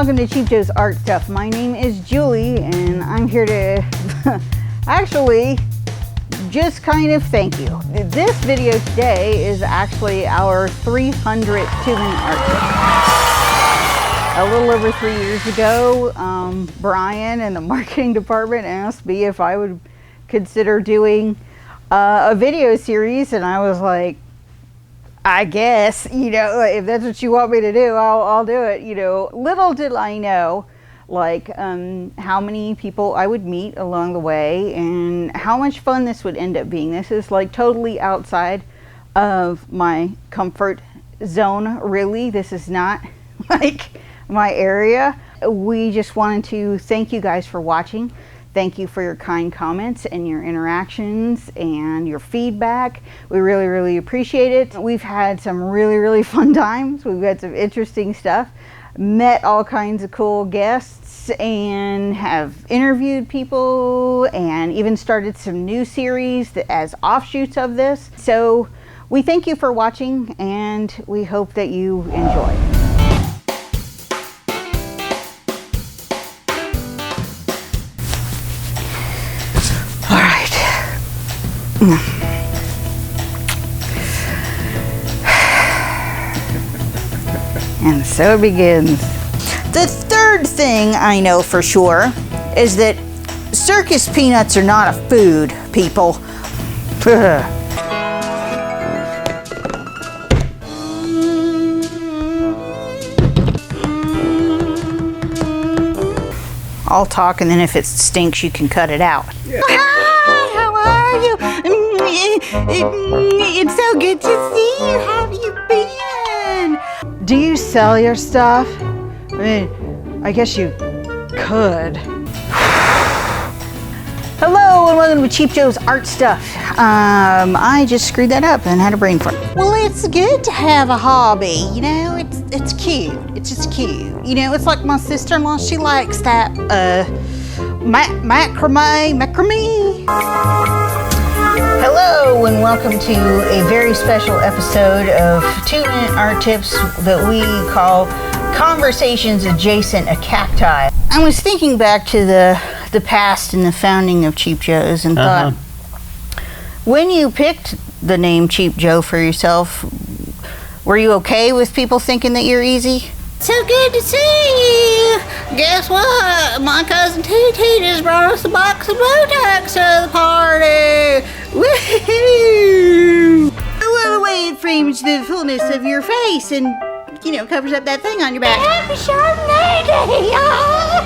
welcome to Cheap Joe's Art Stuff. My name is Julie, and I'm here to actually just kind of thank you. This video today is actually our 300th 2-minute art tip. A little over 3 years ago, Brian in the marketing department asked me if I would consider doing a video series, and I was like, I guess, you know, if that's what you want me to do, I'll do it. You know, little did I know, like, how many people I would meet along the way and how much fun this would end up being. This is like totally outside of my comfort zone, really. This is not like my area. We just wanted to thank you guys for watching. Thank you for your kind comments and your interactions and your feedback. We really, really appreciate it. We've had some really, really fun times. We've got some interesting stuff. Met all kinds of cool guests and have interviewed people and even started some new series as offshoots of this. So we thank you for watching and we hope that you enjoy. And so it begins. The third thing I know for sure is that circus peanuts are not a food, people. I'll talk, and then if it stinks, you can cut it out. Yeah. Hi, how are you? It's so good to see you. How have you been? Do you sell your stuff? I mean, I guess you could. Hello and welcome to Cheap Joe's Art Stuff. I just screwed that up and had a brain fart. Well, it's good to have a hobby, you know, it's cute. It's just cute. You know, it's like my sister-in-law, she likes that macrame. Hello and welcome to a very special episode of 2-minute art tips that we call Conversations Adjacent a Cacti. I was thinking back to the past and the founding of Cheap Joe's and thought, when you picked the name Cheap Joe for yourself, were you okay with people thinking that you're easy? So good to see you. Guess what? My cousin TT just brought us a box of Botox to the party. Woohoo! Well, the way it frames the fullness of your face and, you know, covers up that thing on your back. Happy Chardonnay Day, y'all!